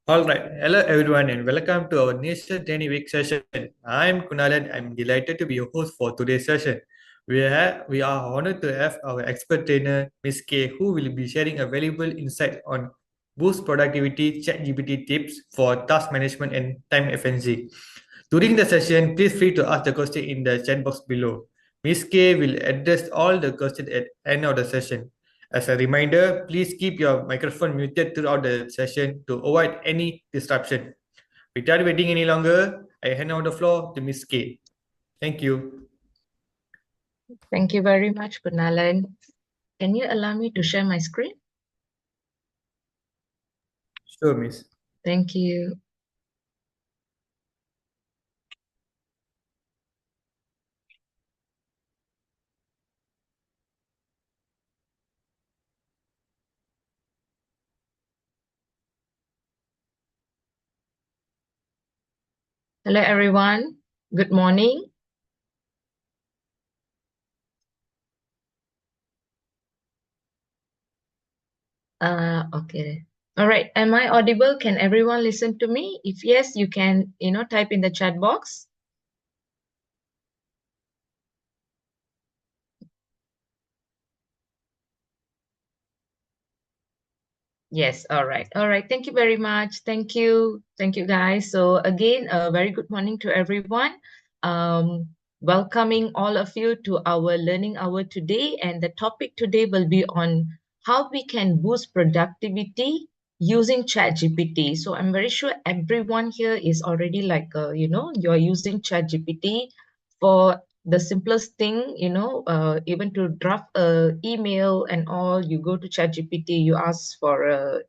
All right. Hello, everyone, and welcome to our Nation Training Week session. I'm Kunalan. I'm delighted to be your host for today's session. We are honored to have our expert trainer, Miss K, who will be sharing a valuable insight on boost productivity ChatGPT tips for task management and time efficiency. During the session, please free to ask the question in the chat box below. Miss K will address all the questions at end of the session. As a reminder, please keep your microphone muted throughout the session to avoid any disruption. Without waiting any longer, I hand over the floor to Miss K. Thank you. Thank you very much, Kunalan. Can you allow me to share my screen? Sure, Miss. Thank you. Hello, everyone. Good morning. Okay. All right. Am I audible? Can everyone listen to me? If yes, you can, type in the chat box. Yes. All right. All right. Thank you very much. Thank you. Thank you, guys. So again, a very good morning to everyone. Welcoming all of you to our learning hour today. And the topic today will be on how we can boost productivity using ChatGPT. So I'm very sure everyone here is already like, you're using ChatGPT for the simplest thing, even to draft a email and all, you go to ChatGPT, you ask for a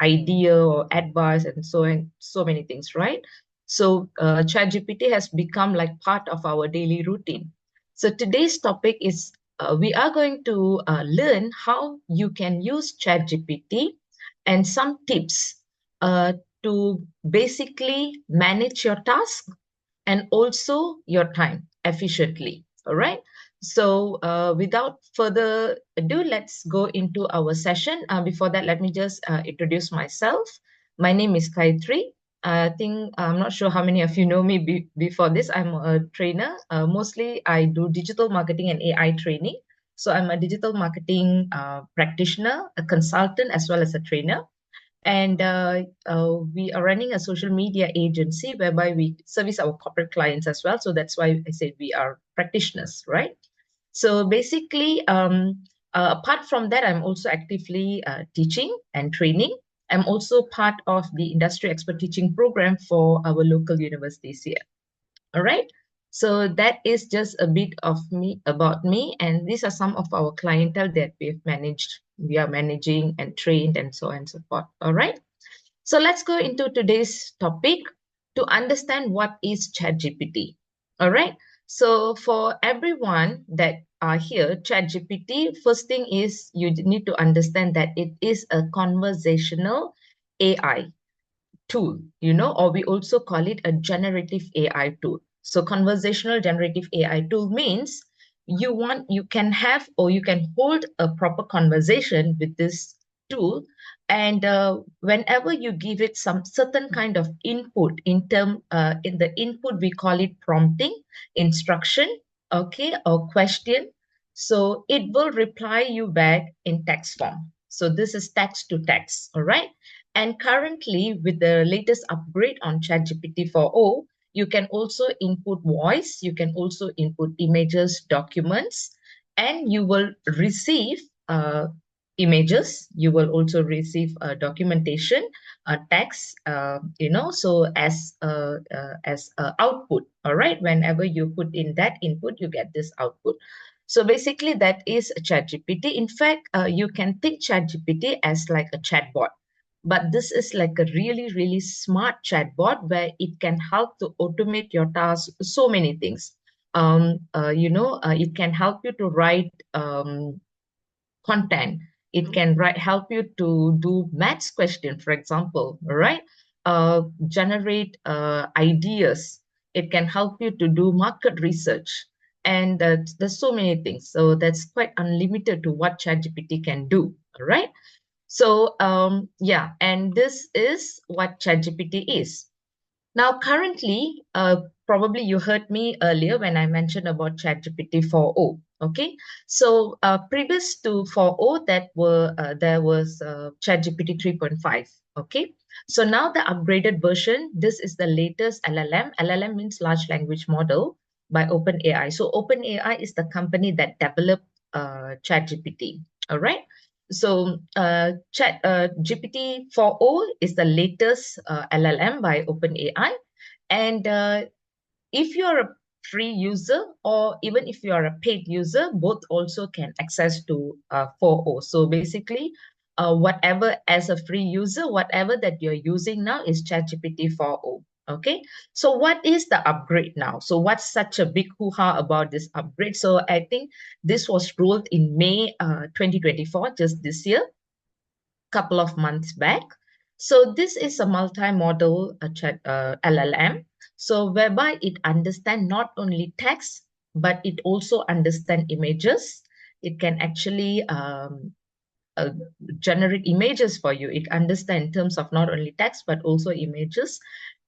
idea or advice and so many things, right? So ChatGPT has become like part of our daily routine. So today's topic is we are going to learn how you can use ChatGPT and some tips uh, to basically manage your task and also your time efficiently. All right. So without further ado, let's go into our session. Before that, let me just introduce myself. My name is Kaitri. I think I'm not sure how many of you know me before this. I'm a trainer. Mostly I do digital marketing and AI training. So I'm a digital marketing practitioner, a consultant, as well as a trainer. And we are running a social media agency whereby we service our corporate clients as well. So that's why I said we are practitioners, right? So basically, apart from that, I'm also actively teaching and training. I'm also part of the industry expert teaching program for our local universities here. All right. So that is just a bit of me about me. And these are some of our clientele that we've managed, we are managing and trained and so on and so forth. All right. So let's go into today's topic to understand what is ChatGPT. All right. So for everyone that are here, ChatGPT, first thing is you need to understand that it is a conversational AI tool, or we also call it a generative AI tool. So conversational generative AI tool means you can have or you can hold a proper conversation with this tool, and whenever you give it some certain kind of input in the input we call it prompting, instruction, okay, or question, so it will reply you back in text form. So this is text to text, all right? And currently, with the latest upgrade on ChatGPT 4.0, you can also input voice, you can also input images, documents, and you will receive images, you will also receive documentation, text, so as output, all right? Whenever you put in that input, you get this output. So basically, that is ChatGPT. In fact, you can think ChatGPT as like a chatbot, but this is like a really, really smart chatbot where it can help to automate your tasks, so many things. It can help you to write content. It can help you to do maths question, for example, right? Generate ideas. It can help you to do market research. And there's so many things. So that's quite unlimited to what ChatGPT can do, all right? So yeah, and this is what ChatGPT is. Now, currently, probably you heard me earlier when I mentioned about ChatGPT 4.0. Okay, so previous to 4.0, there was ChatGPT 3.5. Okay, so now the upgraded version. This is the latest LLM. LLM means large language model by OpenAI. So OpenAI is the company that developed ChatGPT. All right. So GPT 4.0 is the latest LLM by OpenAI. And if you're a free user or even if you are a paid user, both also can access to 4.0. So basically, whatever as a free user, whatever that you're using now is ChatGPT 4.0. Okay, so what is the upgrade now? So what's such a big hoo-ha about this upgrade? So I think this was rolled in May 2024, just this year, couple of months back. So this is a multi-model LLM. So whereby it understands not only text, but it also understands images. It can actually uh, generate images for you. It understands in terms of not only text, but also images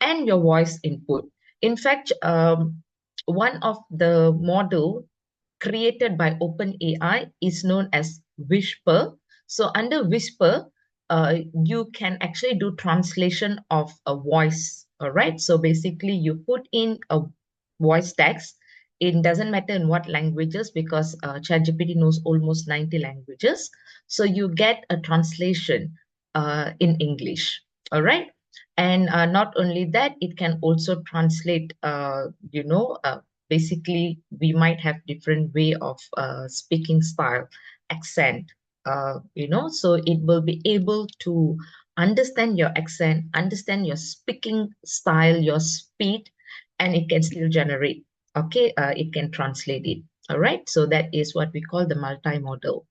and your voice input. In fact, one of the model created by OpenAI is known as Whisper. So under Whisper, you can actually do translation of a voice. All right. So basically, you put in a voice text. It doesn't matter in what languages because ChatGPT knows almost 90 languages. So you get a translation in English. All right. And not only that, it can also translate, basically we might have different way of speaking style, accent, so it will be able to understand your accent, understand your speaking style, your speed, and it can still generate. Okay, it can translate it. All right, so that is what we call the multimodal.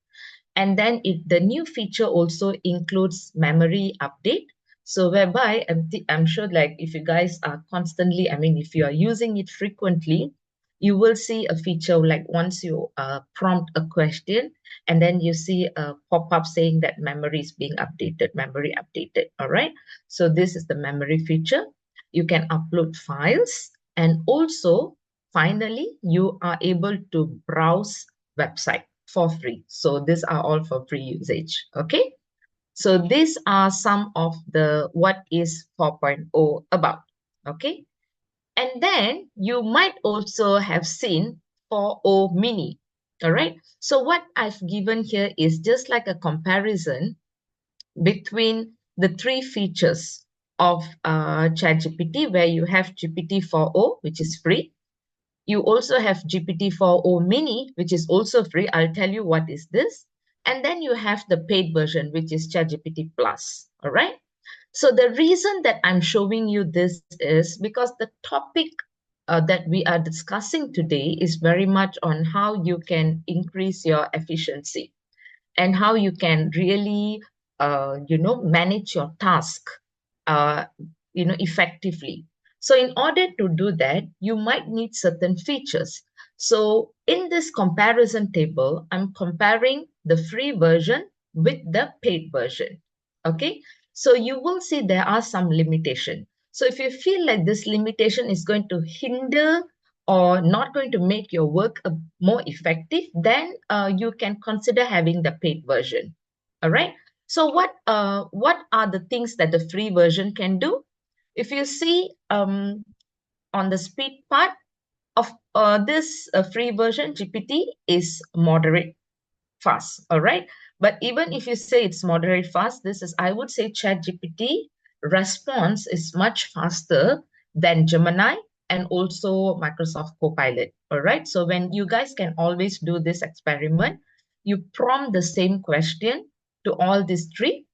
And then the new feature also includes memory update. So whereby I'm sure like if you guys are constantly, I mean, if you are using it frequently, you will see a feature like once you prompt a question and then you see a pop-up saying that memory is being updated, memory updated. All right. So this is the memory feature. You can upload files and also finally you are able to browse website for free. So these are all for free usage. Okay. So these are some of the what is 4.0 about. Okay. And then you might also have seen 4.0 mini. All right. So what I've given here is just like a comparison between the three features of ChatGPT, where you have GPT 4.0, which is free. You also have GPT 4.0 mini, which is also free. I'll tell you what is this. And then you have the paid version, which is ChatGPT Plus. All right. So the reason that I'm showing you this is because the topic that we are discussing today is very much on how you can increase your efficiency and how you can really, manage your task, uh, effectively. So in order to do that, you might need certain features. So in this comparison table, I'm comparing the free version with the paid version. Okay. So you will see there are some limitation. So if you feel like this limitation is going to hinder or not going to make your work more effective, then you can consider having the paid version. All right. So what are the things that the free version can do? If you see on the speed part of this free version, GPT is moderate fast. All right. But even if you say it's moderate fast, this is, I would say, ChatGPT response is much faster than Gemini and also Microsoft Copilot. All right. So when you guys can always do this experiment, you prompt the same question to all these three.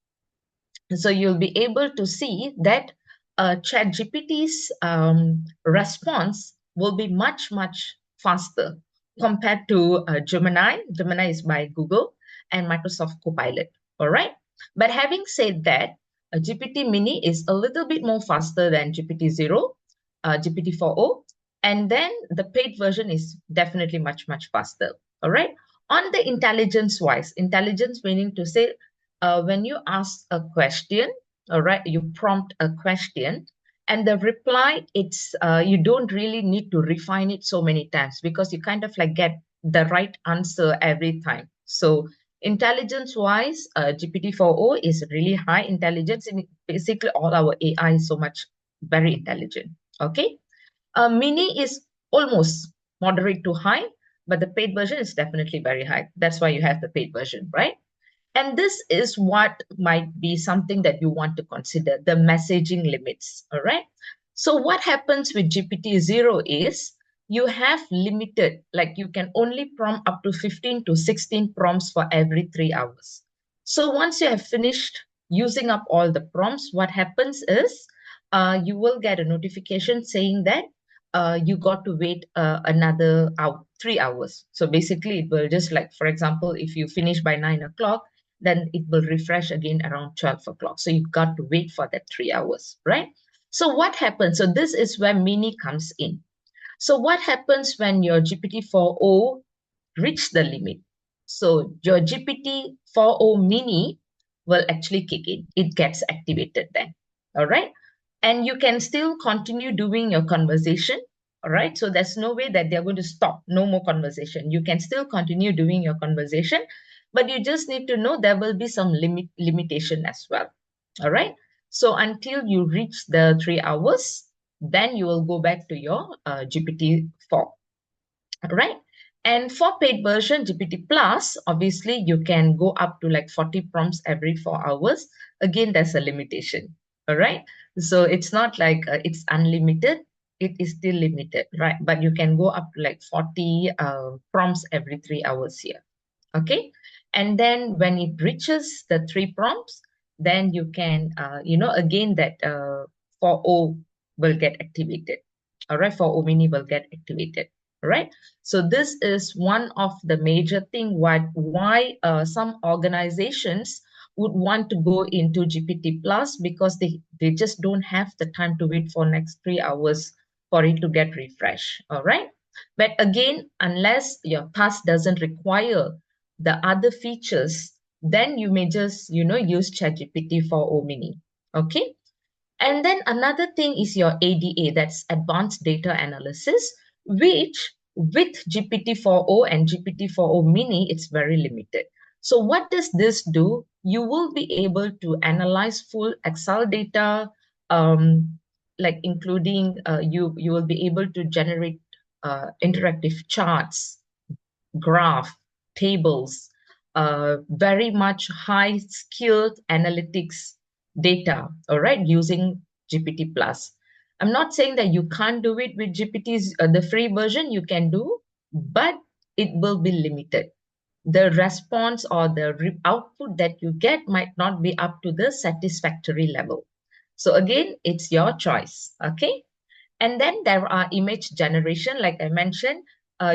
So you'll be able to see that ChatGPT's response will be much, much faster compared to Gemini. Gemini is by Google and Microsoft Copilot. All right. But having said that, GPT Mini is a little bit more faster than GPT-0, GPT 4.0. And then the paid version is definitely much, much faster. All right. On the intelligence wise, intelligence meaning to say when you ask a question, all right, you prompt a question, and the reply, it's you don't really need to refine it so many times because you kind of like get the right answer every time. So intelligence wise, GPT-4o is really high intelligence, and basically all our AI is so much very intelligent. Okay. Mini is almost moderate to high, but the paid version is definitely very high. That's why you have the paid version, right? And this is what might be something that you want to consider, the messaging limits. All right. So what happens with GPT-0 is you have limited, like you can only prompt up to 15 to 16 prompts for every 3 hours. So once you have finished using up all the prompts, what happens is you will get a notification saying that you got to wait another 3 hours. So basically, it will just like, for example, if you finish by 9 o'clock, then it will refresh again around 12 o'clock. So you've got to wait for that 3 hours, right? So what happens? So this is where Mini comes in. So what happens when your GPT-4o reach the limit? So your GPT-4o Mini will actually kick in. It gets activated then, all right? And you can still continue doing your conversation, all right? So there's no way that they're going to stop, no more conversation. You can still continue doing your conversation, but you just need to know there will be some limitation as well, all right? So until you reach the 3 hours, then you will go back to your GPT-4, right? And for paid version GPT Plus, obviously you can go up to like 40 prompts every 4 hours. Again, there's a limitation, all right? So it's not like it's unlimited. It is still limited, right? But you can go up to like 40 prompts every 3 hours here, okay? And then when it reaches the 3 prompts, then you can, again that 4o will get activated, all right? 4o Mini will get activated, right? So this is one of the major thing why some organizations would want to go into GPT Plus, because they just don't have the time to wait for next 3 hours for it to get refreshed, all right? But again, unless your task doesn't require the other features, then you may just, use ChatGPT for Omini, okay? And then another thing is your ADA, that's Advanced Data Analysis, which with GPT-4o and GPT-4o Mini, it's very limited. So what does this do? You will be able to analyze full Excel data, like including you will be able to generate interactive charts, graph, tables, very much high skilled analytics data, all right, using GPT Plus. I'm not saying that you can't do it with GPT's, the free version you can do, but it will be limited. The response or the output that you get might not be up to the satisfactory level. So again, it's your choice, okay? And then there are image generation, like I mentioned,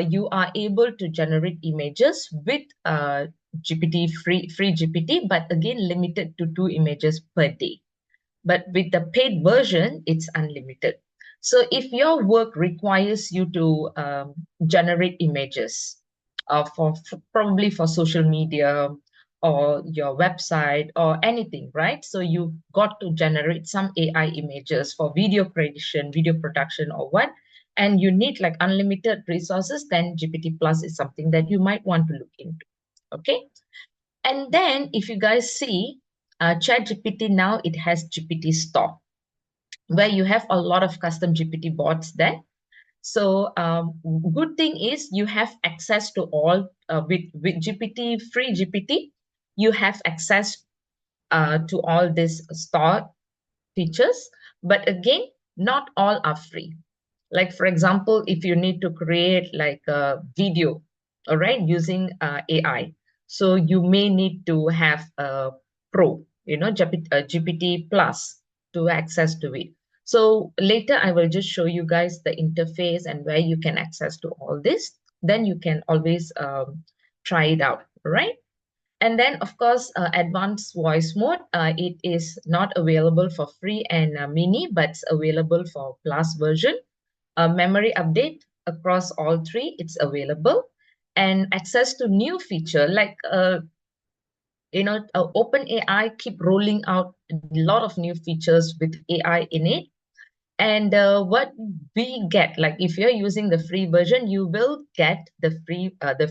you are able to generate images with GPT free GPT, but again limited to 2 images per day. But with the paid version, it's unlimited. So if your work requires you to generate images for probably for social media or your website or anything, right? So you've got to generate some AI images for video creation, video production or what, and you need like unlimited resources, then GPT Plus is something that you might want to look into, okay? And then if you guys see, ChatGPT now, it has GPT Store, where you have a lot of custom GPT bots there. So good thing is you have access to all, with GPT, free GPT, you have access to all these store features. But again, not all are free. Like for example, if you need to create like a video, all right, using AI, so you may need to have a pro, GPT Plus to access to it. So later I will just show you guys the interface and where you can access to all this. Then you can always try it out, right? And then, of course, advanced voice mode, it is not available for free and mini, but it's available for plus version. Memory update across all three, it's available. And access to new feature, like OpenAI keep rolling out a lot of new features with AI in it. And what we get, like if you're using the free version, you will get the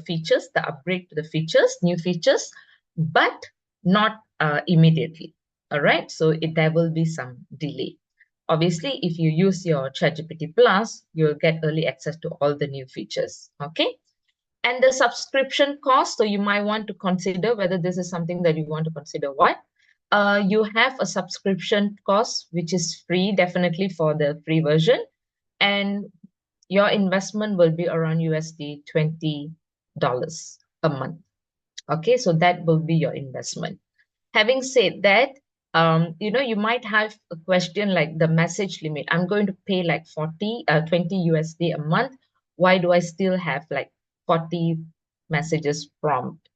features, the upgrade to the features, new features, but not immediately. All right, so there will be some delay. Obviously, if you use your ChatGPT Plus, you'll get early access to all the new features. Okay. And the subscription cost, so you might want to consider whether this is something that you want to consider. What? You have a subscription cost, which is free, definitely for the free version. And your investment will be around USD $20 a month. Okay, so that will be your investment. Having said that, you might have a question like the message limit. I'm going to pay like 20 USD a month. Why do I still have like 40 messages prompt?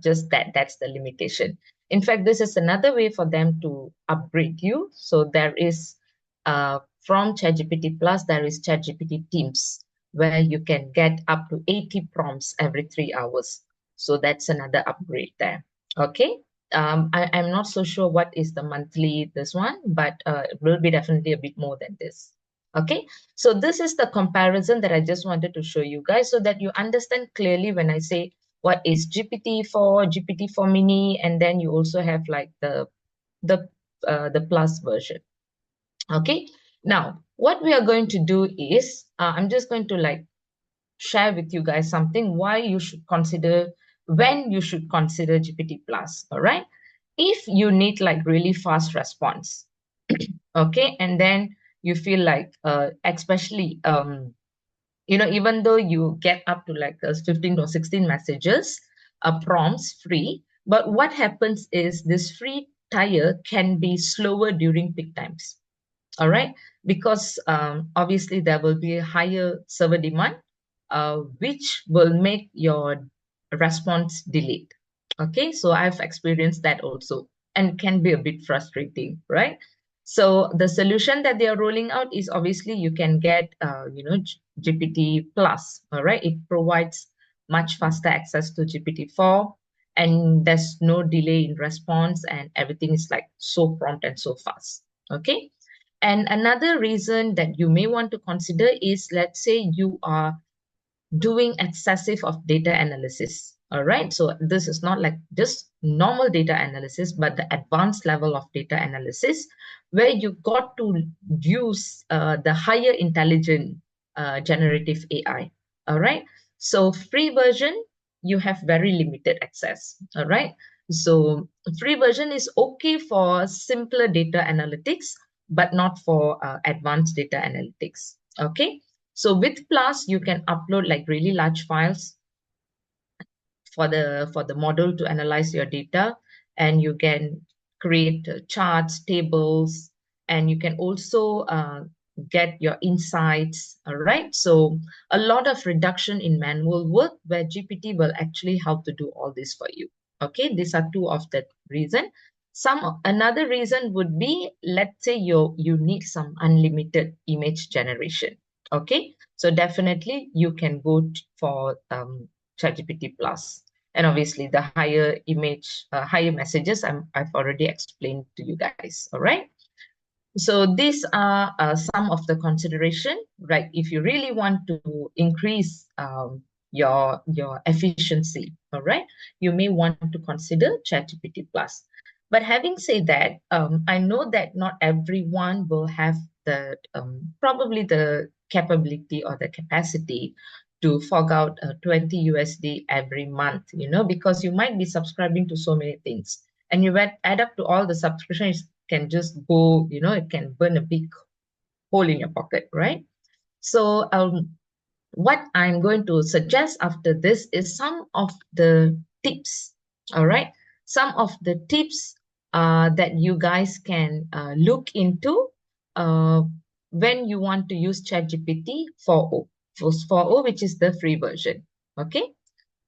Just that's the limitation. In fact, this is another way for them to upgrade you. So there is from ChatGPT Plus, there is ChatGPT Teams, where you can get up to 80 prompts every 3 hours. So that's another upgrade there. Okay. I'm not so sure what is the monthly this one, but it will be definitely a bit more than this. Okay, so this is the comparison that I just wanted to show you guys so that you understand clearly when I say what is GPT-4, GPT-4 mini, and then you also have like the plus version. Okay, now what we are going to do is I'm just going to like share with you guys something why you should consider when you should consider GPT Plus. All right. If you need like really fast response, okay, and then you feel like especially even though you get up to like 15 or 16 messages, prompts free, but what happens is this free tier can be slower during peak times. All right, because obviously there will be a higher server demand, which will make your response delayed. Okay, so I've experienced that also, and can be a bit frustrating, right? So the solution that they are rolling out is obviously you can get GPT Plus. All right, it provides much faster access to GPT-4, and there's no delay in response, and everything is like so prompt and so fast. Okay. And another reason that you may want to consider is, let's say you are doing excessive of data analysis. All right. So this is not like just normal data analysis, but the advanced level of data analysis where you got to use the higher intelligent generative AI. All right. So free version, you have very limited access. All right. So free version is okay for simpler data analytics, but not for advanced data analytics. Okay. So with Plus, you can upload like really large files for the model to analyze your data, and you can create charts, tables, and you can also get your insights. All right. So a lot of reduction in manual work where GPT will actually help to do all this for you. Okay. These are two of the reason. Another reason would be, let's say you need some unlimited image generation. Okay. So definitely you can go for ChatGPT Plus. And obviously the higher image, higher messages I've already explained to you guys. All right. So these are some of the consideration, right? If you really want to increase your efficiency, all right, you may want to consider ChatGPT Plus. But having said that, I know that not everyone will have the probably the capability or the capacity to fork out 20 USD every month, because you might be subscribing to so many things, and you add up to all the subscriptions can just go, it can burn a big hole in your pocket, right? So what I'm going to suggest after this is some of the tips, all right? Some of the tips that you guys can look into uh, when you want to use ChatGPT 4.0, 4.0, which is the free version, okay?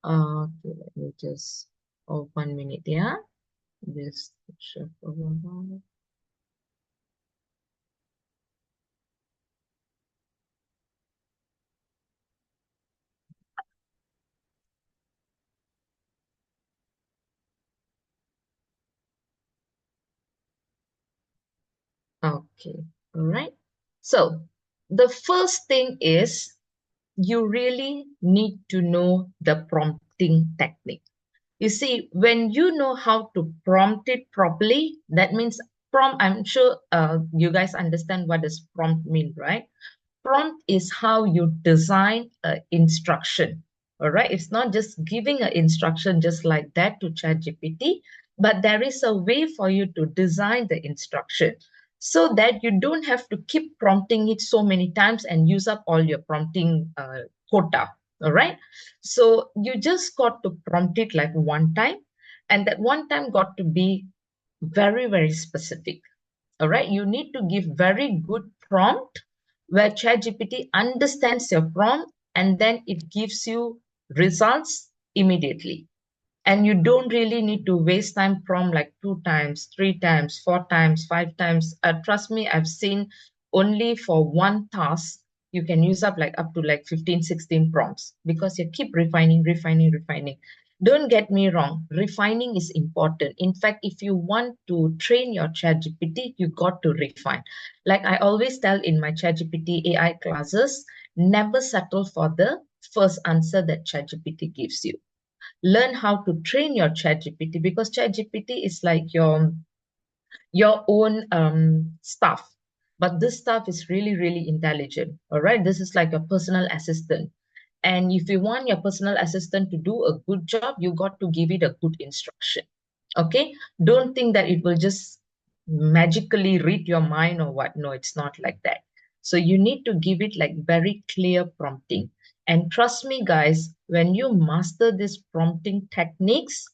Okay, let me just, 1 minute, yeah? This shift over. Okay, all right. So the first thing is you really need to know the prompting technique. You see, when you know how to prompt it properly, that means prompt, I'm sure you guys understand what does prompt mean, right? Prompt is how you design an instruction. All right. It's not just giving an instruction just like that to ChatGPT, but there is a way for you to design the instruction so that you don't have to keep prompting it so many times and use up all your prompting quota. All right. So you just got to prompt it like one time, and that one time got to be very, very specific. All right, you need to give very good prompt where ChatGPT understands your prompt and then it gives you results immediately. And you don't really need to waste time prompt like 2 times, 3 times, 4 times, 5 times. Trust me, I've seen only for one task you can use up to like 15, 16 prompts because you keep refining, refining, refining. Don't get me wrong, refining is important. In fact, if you want to train your ChatGPT, you got to refine. Like I always tell in my ChatGPT AI classes, never settle for the first answer that ChatGPT gives you. Learn how to train your ChatGPT because ChatGPT is like your own staff. But this staff is really, really intelligent. All right. This is like a personal assistant. And if you want your personal assistant to do a good job, you got to give it a good instruction. Okay. Don't think that it will just magically read your mind or what. No, it's not like that. So you need to give it like very clear prompting. And trust me, guys, when you master these prompting techniques,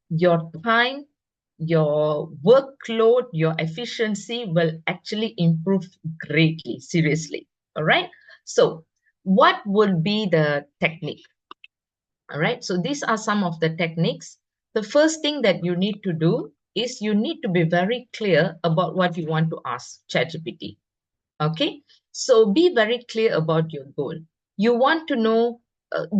your time, your workload, your efficiency will actually improve greatly, seriously. All right. So, what would be the technique? All right. So, these are some of the techniques. The first thing that you need to do is you need to be very clear about what you want to ask ChatGPT. Okay, so be very clear about your goal. You want to know,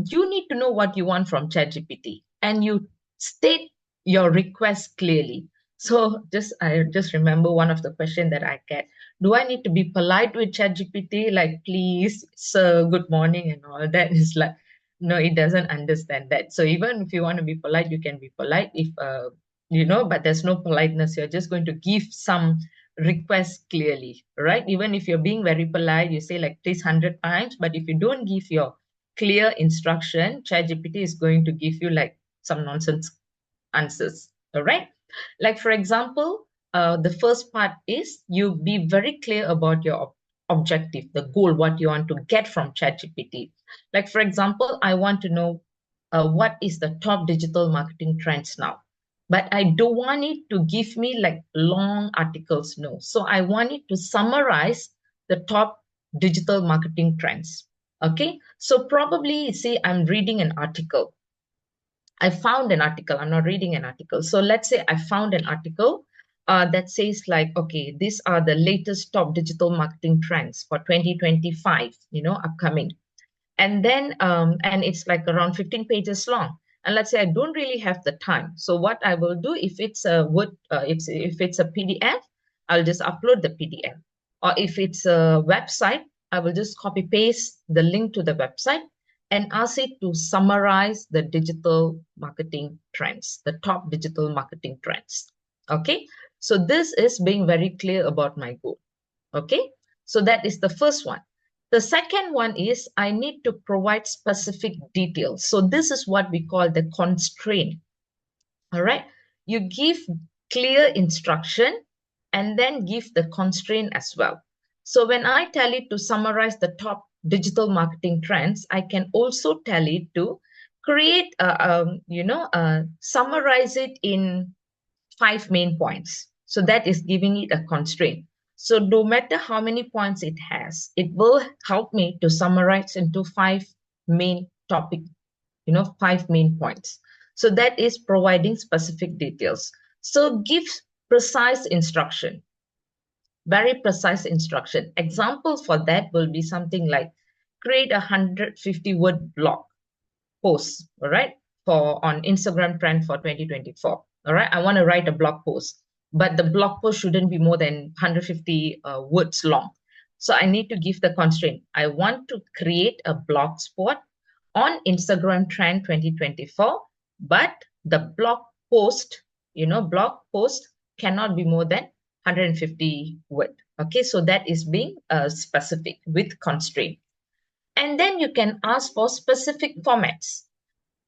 you need to know what you want from ChatGPT, and you state your request clearly. So I just remember one of the question that I get: do I need to be polite with ChatGPT, like please, sir, good morning, and all that? Is like, no, it doesn't understand that. So even if you want to be polite, you can be polite. If but there's no politeness. You're just going to give some request clearly, right? Even if you're being very polite, you say like please 100 times, but if you don't give your clear instruction, ChatGPT is going to give you like some nonsense answers. All right. Like for example, the first part is you be very clear about your objective, the goal, what you want to get from ChatGPT. Like for example, I want to know what is the top digital marketing trends now, but I don't want it to give me like long articles. No, so I want it to summarize the top digital marketing trends. Okay, so probably say I'm reading an article. I found an article. I'm not reading an article. So let's say I found an article that says like, okay, these are the latest top digital marketing trends for 2025, upcoming. And then, and it's like around 15 pages long. And let's say I don't really have the time. So what I will do, if it's a Word, if it's a PDF, I'll just upload the PDF. Or if it's a website, I will just copy paste the link to the website and ask it to summarize the digital marketing trends, the top digital marketing trends. Okay, so this is being very clear about my goal. Okay, so that is the first one. The second one is I need to provide specific details. So this is what we call the constraint. All right, you give clear instruction and then give the constraint as well. So when I tell it to summarize the top digital marketing trends, I can also tell it to create, summarize it in 5 main points. So that is giving it a constraint. So no matter how many points it has, it will help me to summarize into 5 main topic, 5 main points. So that is providing specific details. So give precise instruction, very precise instruction. Examples for that will be something like create a 150-word blog post, all right, for on Instagram trend for 2024. All right, I want to write a blog post. but the blog post shouldn't be more than 150 words long. So I need to give the constraint. I want to create a blog spot on Instagram Trend 2024, but the post, blog post cannot be more than 150 word. Okay, so that is being specific with constraint. And then you can ask for specific formats.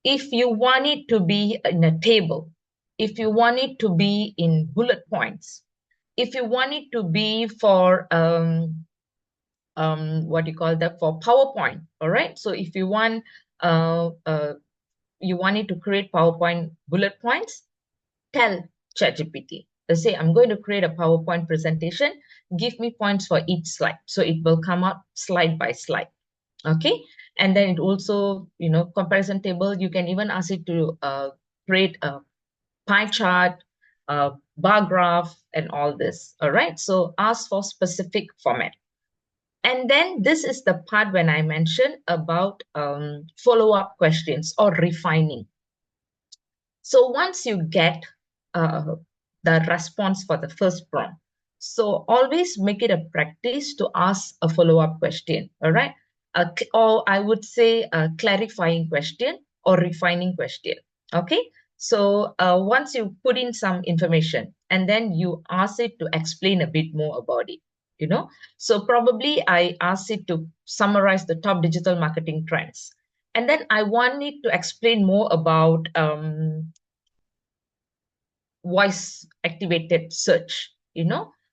If you want it to be in a table, if you want it to be in bullet points, if you want it to be for what you call that, for PowerPoint, all right? So if you want it to create PowerPoint bullet points, tell ChatGPT. Say, I'm going to create a PowerPoint presentation. Give me points for each slide. So it will come up slide by slide. Okay. And then it also, comparison table, you can even ask it to create a pie chart, bar graph, and all this. All right. So ask for specific format. And then this is the part when I mentioned about follow-up questions or refining. So once you get the response for the first prompt, so always make it a practice to ask a follow-up question, all right? Or I would say a clarifying question or refining question, okay? So once you put in some information and then you ask it to explain a bit more about it, So probably I ask it to summarize the top digital marketing trends. And then I want it to explain more about voice activated search,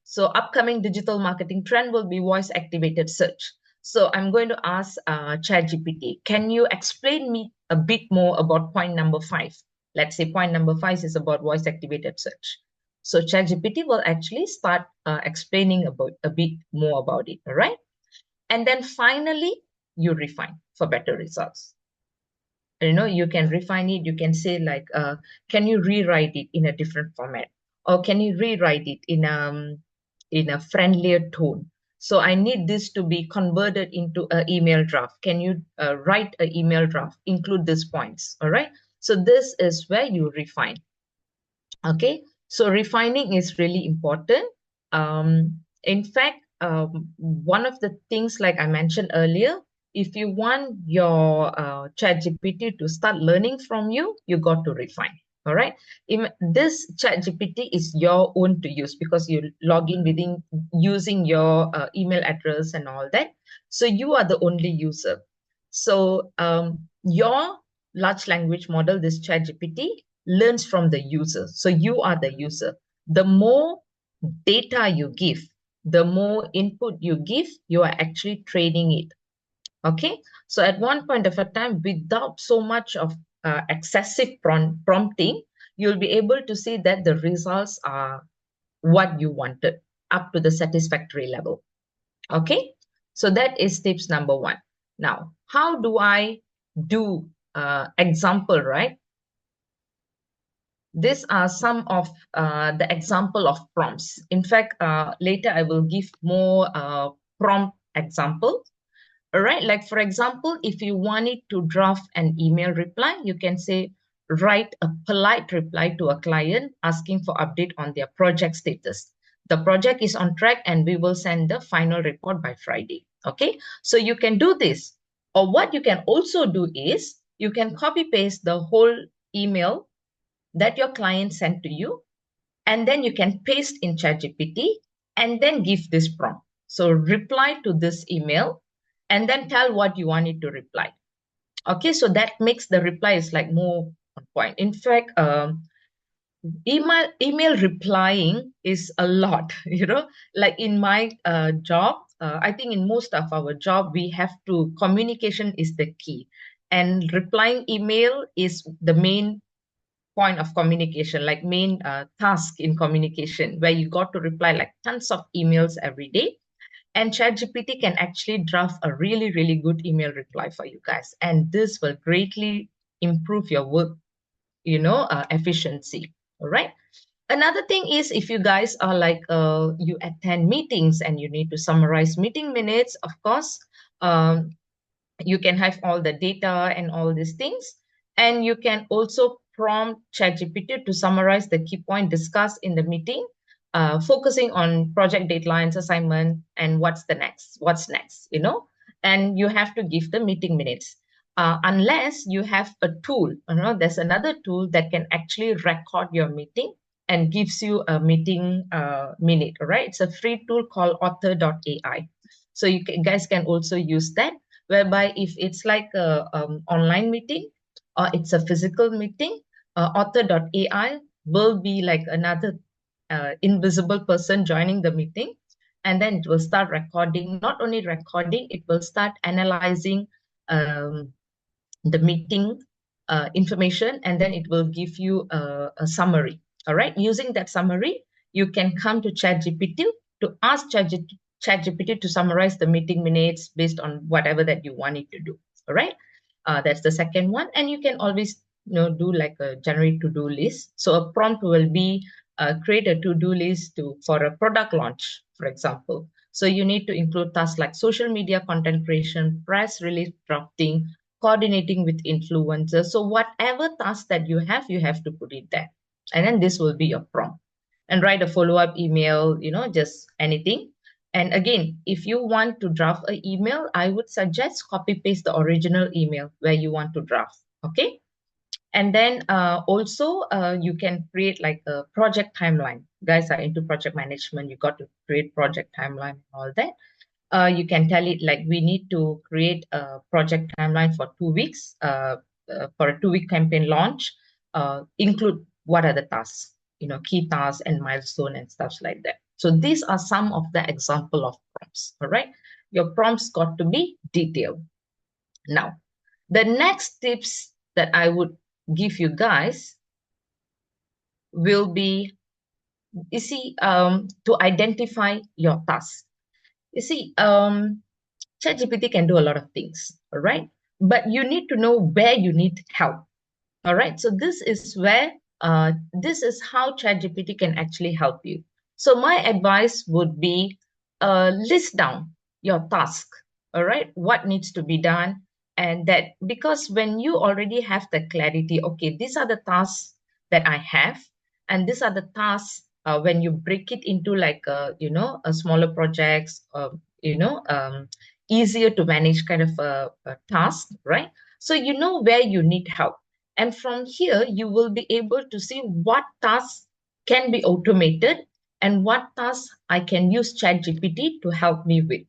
So upcoming digital marketing trend will be voice activated search. So I'm going to ask ChatGPT, can you explain me a bit more about point number 5? Let's say point number 5 is about voice activated search. So ChatGPT will actually start explaining about a bit more about it, all right? And then finally, you refine for better results. You can refine it. You can say like, can you rewrite it in a different format, or can you rewrite it in a friendlier tone? So I need this to be converted into an email draft. Can you write an email draft, include these points? All right. So this is where you refine. Okay. So refining is really important. In fact, one of the things, like I mentioned earlier, if you want your ChatGPT to start learning from you, you got to refine. All right. This ChatGPT is your own to use because you log in within using your email address and all that. So you are the only user. So your large language model, this ChatGPT, learns from the user. So you are the user. The more data you give, the more input you give, you are actually training it. Okay. So at one point of a time, without so much of excessive prompting, you'll be able to see that the results are what you wanted up to the satisfactory level. Okay. So that is tips number 1. Now, how do I do example, right? These are some of the example of prompts. In fact, later I will give more prompt examples. All right, like for example, if you wanted to draft an email reply, you can say, write a polite reply to a client asking for update on their project status. The project is on track and we will send the final report by Friday. Okay, so you can do this. Or what you can also do is you can copy paste the whole email that your client sent to you, and then you can paste in ChatGPT and then give this prompt. So reply to this email and then tell what you want it to reply. Okay, so that makes the replies like more on point. In fact, email replying is a lot, like in my job, I think in most of our job, we have to, communication is the key. And replying email is the main point of communication, like main task in communication, where you got to reply like tons of emails every day. And ChatGPT can actually draft a really, really good email reply for you guys. And this will greatly improve your work, efficiency. All right. Another thing is, if you guys are like, you attend meetings and you need to summarize meeting minutes, of course, you can have all the data and all these things. And you can also prompt ChatGPT to summarize the key point discussed in the meeting. focusing on project deadlines, assignment, and what's next, and you have to give the meeting minutes. Unless you have a tool, there's another tool that can actually record your meeting and gives you a meeting minute, all right? It's a free tool called author.ai. So guys can also use that, whereby if it's like a online meeting or it's a physical meeting, author.ai will be like another invisible person joining the meeting, and then it will start recording. Not only recording, it will start analyzing um, the meeting information, and then it will give you a summary. All right, using that summary, you can come to ChatGPT to ask ChatGPT to summarize the meeting minutes based on whatever that you want it to do. All right, that's the second one. And you can always do like a generate to-do list. So a prompt will be create a to-do list for a product launch, for example. So you need to include tasks like social media content creation, press release drafting, coordinating with influencers. So whatever task that you have to put it there. And then this will be your prompt. And write a follow-up email, just anything. And again, if you want to draft an email, I would suggest copy paste the original email where you want to draft. Okay. And then also you can create like a project timeline. Guys are into project management. You got to create project timeline and all that. You can tell it like we need to create a project timeline for 2 weeks for a 2-week campaign launch. Include what are the tasks, key tasks and milestone and stuff like that. So these are some of the example of prompts. All right, your prompts got to be detailed. Now, the next tips that I would give you guys will be, you see, to identify your tasks. You see, ChatGPT can do a lot of things, all right? But you need to know where you need help, all right? So this is how ChatGPT can actually help you. So my advice would be list down your task, all right? What needs to be done, and that because when you already have the clarity, okay, these are the tasks that I have, and these are the tasks when you break it into like a smaller projects, easier to manage kind of a task, right? So you know where you need help. And from here, you will be able to see what tasks can be automated and what tasks I can use ChatGPT to help me with.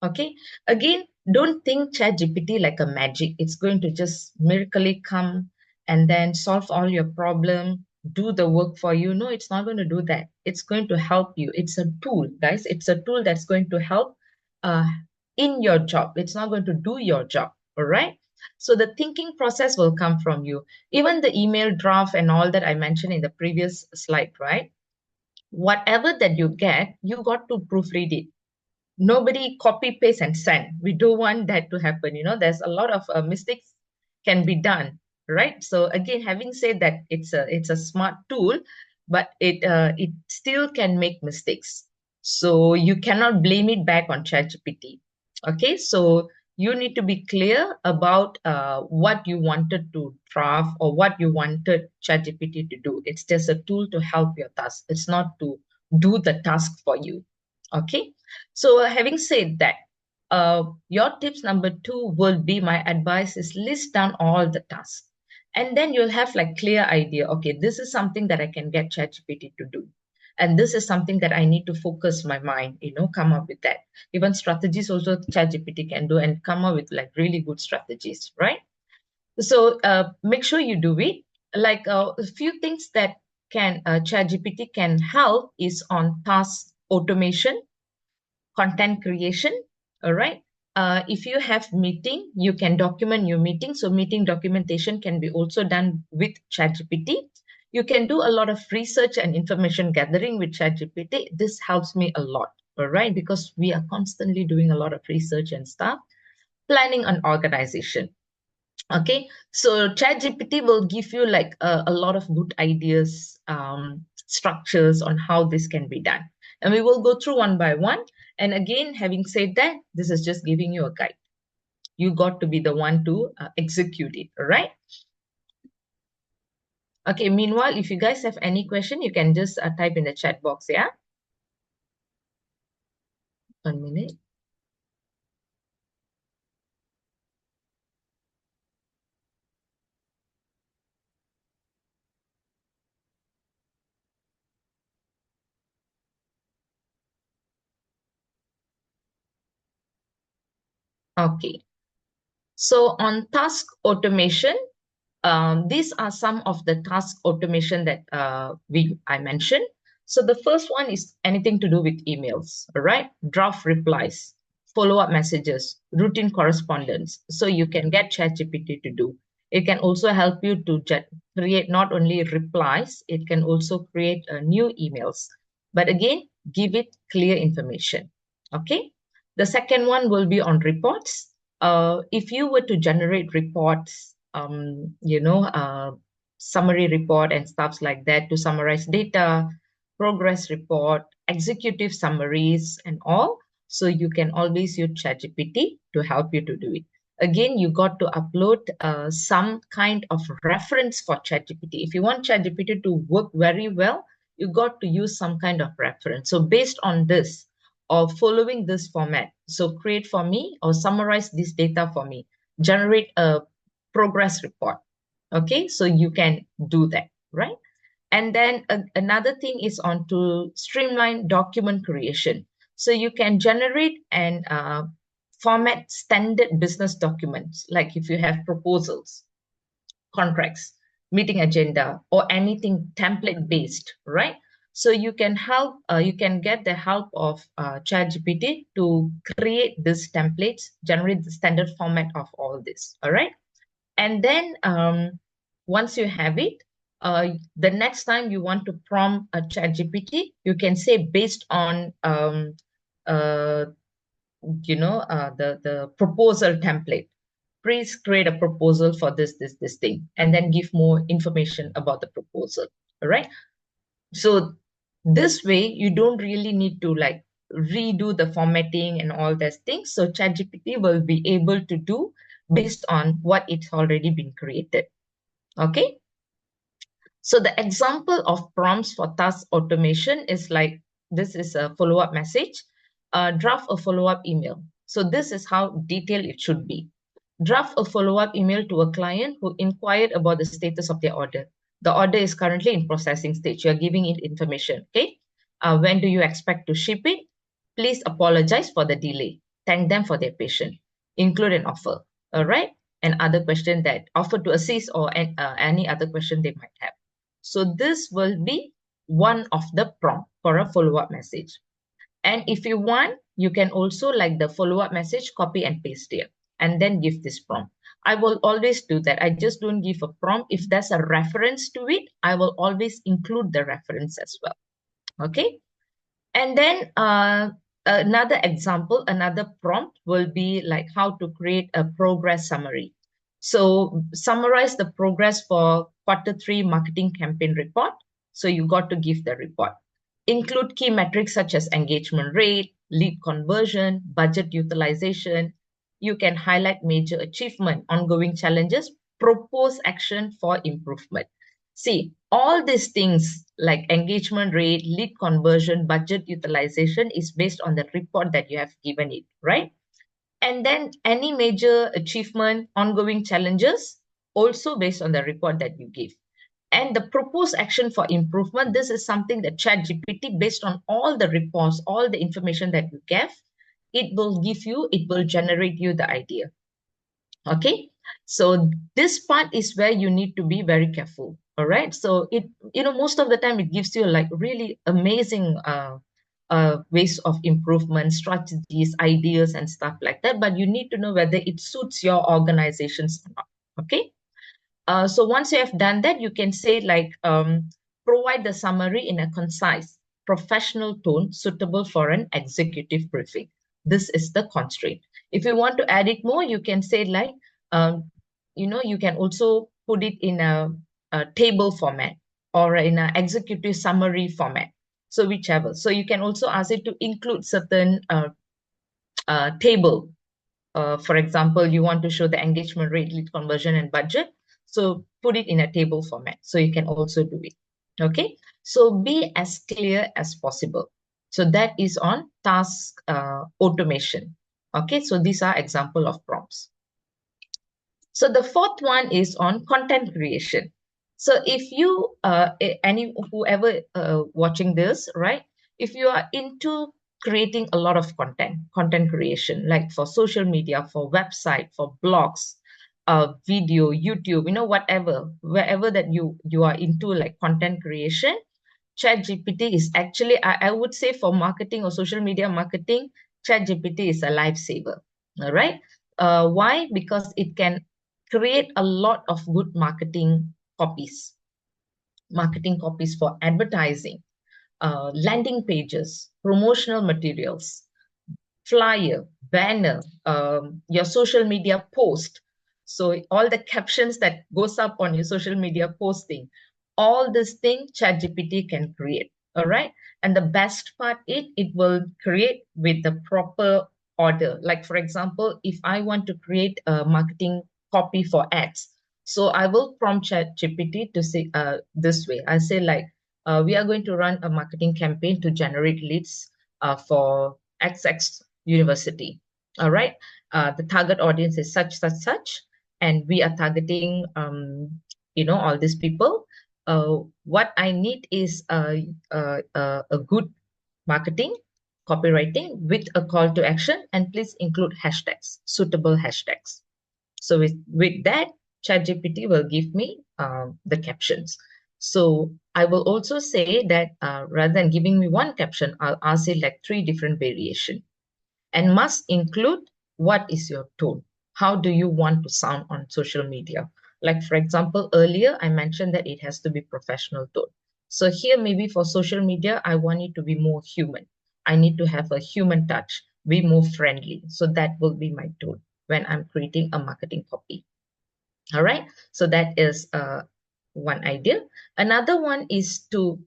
Okay. Again, don't think ChatGPT like a magic. It's going to just miraculously come and then solve all your problem, do the work for you. No, it's not going to do that. It's going to help you. It's a tool, guys. It's a tool that's going to help uh, in your job. It's not going to do your job. All right. So the thinking process will come from you. Even the email draft and all that I mentioned in the previous slide, right? Whatever that you get, you got to proofread it. Nobody copy paste and send. We don't want that to happen. There's a lot of mistakes can be done, right? So again, having said that, it's a smart tool, but it still can make mistakes. So you cannot blame it back on ChatGPT. Okay, so you need to be clear about what you wanted to draft or what you wanted ChatGPT to do. It's just a tool to help your task. It's not to do the task for you. Okay, so having said that, your tips number 2 will be, my advice is list down all the tasks. And then you'll have like clear idea. Okay, this is something that I can get ChatGPT to do. And this is something that I need to focus my mind, come up with that. Even strategies also ChatGPT can do and come up with like really good strategies, right? So make sure you do it. Like a few things that ChatGPT can help is on task automation, content creation. All right. If you have meeting, you can document your meeting. So meeting documentation can be also done with ChatGPT. You can do a lot of research and information gathering with ChatGPT. This helps me a lot. All right. Because we are constantly doing a lot of research and stuff. Planning and organization. Okay. So ChatGPT will give you like a lot of good ideas, structures on how this can be done. And we will go through one by one. And again, having said that, this is just giving you a guide. You got to be the one to execute it, all right? Okay, meanwhile, if you guys have any question, you can just type in the chat box, yeah? 1 minute. Okay. So on task automation, these are some of the task automation that I mentioned. So the first one is anything to do with emails, all right? Draft replies, follow-up messages, routine correspondence. So you can get ChatGPT to do. It can also help you to create not only replies, it can also create new emails. But again, give it clear information. Okay. The second one will be on reports. If you were to generate reports, summary report and stuffs like that to summarize data, progress report, executive summaries, and all. So you can always use ChatGPT to help you to do it. Again, you got to upload some kind of reference for ChatGPT. If you want ChatGPT to work very well, you got to use some kind of reference. So based on this, or following this format, so create for me or summarize this data for me, generate a progress report. Okay, so you can do that, right? And then another thing is on to streamline document creation. So you can generate and format standard business documents, like if you have proposals, contracts, meeting agenda, or anything template based, right? So you can you can get the help of ChatGPT to create these templates, generate the standard format of all this, all right? And then once you have it, the next time you want to prompt a ChatGPT, you can say based on uh, the proposal template. Please create a proposal for this thing, and then give more information about the proposal. All right. So this way, you don't really need to like redo the formatting and all those things. So ChatGPT will be able to do based on what it's already been created. Okay. So the example of prompts for task automation is like, this is a follow-up message, draft a follow-up email. So this is how detailed it should be. Draft a follow-up email to a client who inquired about the status of their order. The order is currently in processing stage. You're giving it information, okay? When do you expect to ship it? Please apologize for the delay. Thank them for their patience. Include an offer, all right? And other question that offer to assist or any other question they might have. So this will be one of the prompt for a follow-up message. And if you want, you can also like the follow-up message, copy and paste here, and then give this prompt. I will always do that. I just don't give a prompt. If there's a reference to it, I will always include the reference as well. Okay. And then another example, another prompt will be like how to create a progress summary. So summarize the progress for Q3 marketing campaign report. So you got to give the report. Include key metrics such as engagement rate, lead conversion, budget utilization. You can highlight major achievement, ongoing challenges, propose action for improvement. See, all these things like engagement rate, lead conversion, budget utilization is based on the report that you have given it, right? And then any major achievement, ongoing challenges, also based on the report that you give. And the proposed action for improvement, this is something that ChatGPT, based on all the reports, all the information that you gave, it will generate you the idea. Okay, so this part is where you need to be very careful. All right, so most of the time it gives you like really amazing ways of improvement, strategies, ideas, and stuff like that. But you need to know whether it suits your organizations or not. Okay, so once you have done that, you can say like provide the summary in a concise, professional tone suitable for an executive briefing. This is the constraint. If you want to add it more, you can say like, you can also put it in a table format or in an executive summary format. So whichever. So you can also ask it to include certain table. For example, you want to show the engagement rate, lead conversion, and budget. So put it in a table format. So you can also do it. Okay. So be as clear as possible. So that is on task automation. Okay, so these are example of prompts. So the fourth one is on content creation. So if you, whoever watching this, right? If you are into creating a lot of content creation, like for social media, for website, for blogs, video, YouTube, whatever, wherever that you are into like content creation, ChatGPT is actually, I would say for marketing or social media marketing, ChatGPT is a lifesaver. All right. Why? Because it can create a lot of good marketing copies for advertising, landing pages, promotional materials, flyer, banner, your social media post. So all the captions that goes up on your social media posting, all this thing ChatGPT can create. All right. And the best part, it will create with the proper order. Like for example, if I want to create a marketing copy for ads, so I will prompt ChatGPT to say this way. I say like, we are going to run a marketing campaign to generate leads for XX university. All right. The target audience is such, such, such, and we are targeting, all these people. What I need is a good marketing, copywriting with a call to action, and please include hashtags, suitable hashtags. So with that, ChatGPT will give me the captions. So I will also say that rather than giving me one caption, I'll ask it like 3 different variation, and must include what is your tone. How do you want to sound on social media? Like for example, earlier I mentioned that it has to be professional tone. So here maybe for social media, I want it to be more human. I need to have a human touch, be more friendly. So that will be my tone when I'm creating a marketing copy. All right. So that is one idea. Another one is to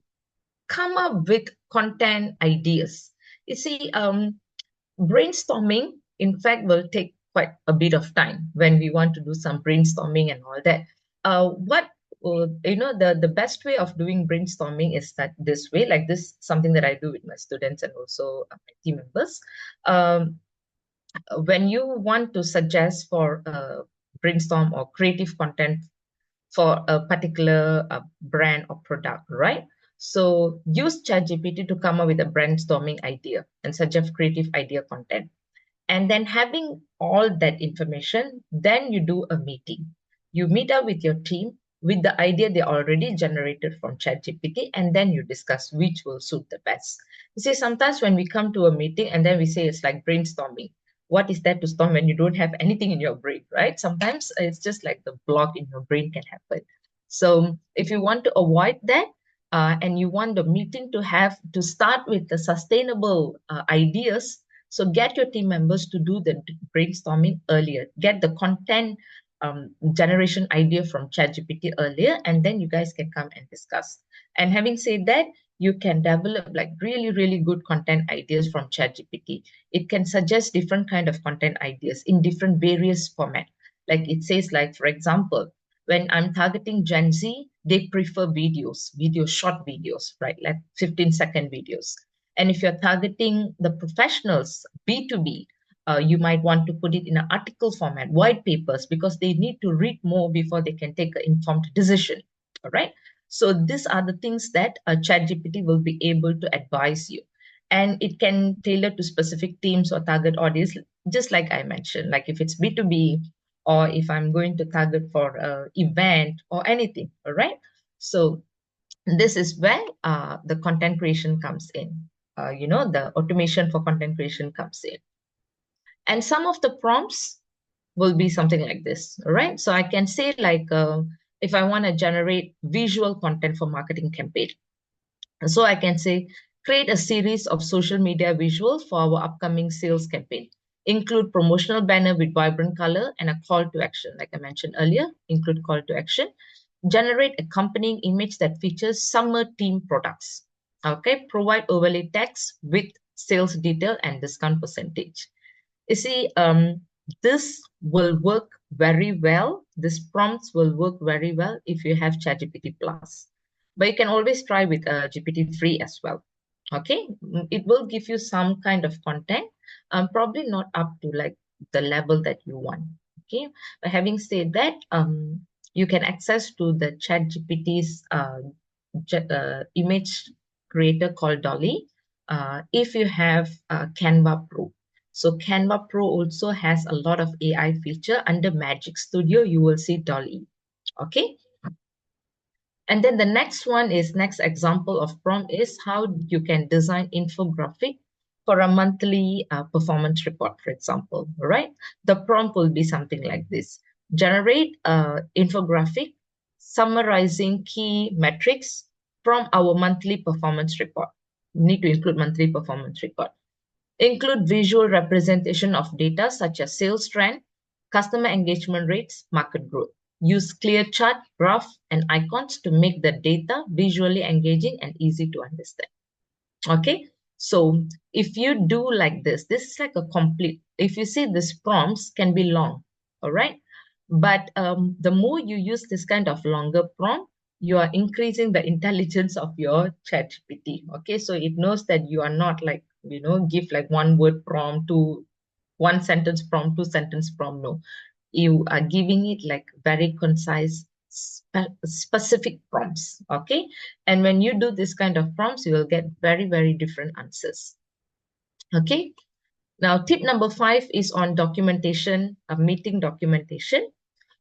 come up with content ideas. You see, brainstorming, in fact, will take quite a bit of time when we want to do some brainstorming and all that. What the best way of doing brainstorming is that this way, like this, something that I do with my students and also my team members. Um, when you want to suggest for brainstorm or creative content for a particular brand or product, right? So use ChatGPT to come up with a brainstorming idea and suggest creative idea content. And then having all that information, then you do a meeting. You meet up with your team with the idea they already generated from ChatGPT, and then you discuss which will suit the best. You see, sometimes when we come to a meeting and then we say it's like brainstorming. What is that to storm when you don't have anything in your brain, right? Sometimes it's just like the block in your brain can happen. So if you want to avoid that, and you want the meeting to start with the sustainable ideas, so get your team members to do the brainstorming earlier. Get the content generation idea from ChatGPT earlier, and then you guys can come and discuss. And having said that, you can develop like really, really good content ideas from ChatGPT. It can suggest different kind of content ideas in different various format. Like it says, like for example, when I'm targeting Gen Z, they prefer short videos, right? Like 15-second videos. And if you're targeting the professionals, B2B, you might want to put it in an article format, white papers, because they need to read more before they can take an informed decision. All right. So these are the things that ChatGPT will be able to advise you. And it can tailor to specific teams or target audience, just like I mentioned, like if it's B2B, or if I'm going to target for an event or anything. All right. So this is where the content creation comes in. The automation for content creation comes in. And some of the prompts will be something like this, all right? So I can say like, if I want to generate visual content for marketing campaign, so I can say, create a series of social media visuals for our upcoming sales campaign. Include promotional banner with vibrant color and a call to action. Like I mentioned earlier, include call to action. Generate accompanying image that features summer theme products. Okay, provide overlay text with sales detail and discount percentage. You see, this will work very well. These prompts will work very well if you have ChatGPT Plus. But you can always try with GPT-3 as well. Okay, it will give you some kind of content, probably not up to like the level that you want. Okay, but having said that, you can access to the ChatGPT's image creator called Dolly if you have Canva Pro. So Canva Pro also has a lot of AI feature. Under Magic Studio you will see Dolly. Okay, and then the next example of prompt is how you can design infographic for a monthly performance report, for example, right? The prompt will be something like this. Generate infographic summarizing key metrics from our monthly performance report. You need to include monthly performance report. Include visual representation of data such as sales trend, customer engagement rates, market growth. Use clear chart, graph, and icons to make the data visually engaging and easy to understand. Okay, so if you do like this is like a complete, if you see these prompts can be long, all right? But the more you use this kind of longer prompt, you are increasing the intelligence of your ChatGPT. Okay, so it knows that you are not like, give like one word prompt to one sentence prompt, two sentence prompt. No, you are giving it like very concise, specific prompts. Okay, and when you do this kind of prompts, you will get very, very different answers. Okay, now tip number 5 is on documentation, meeting documentation,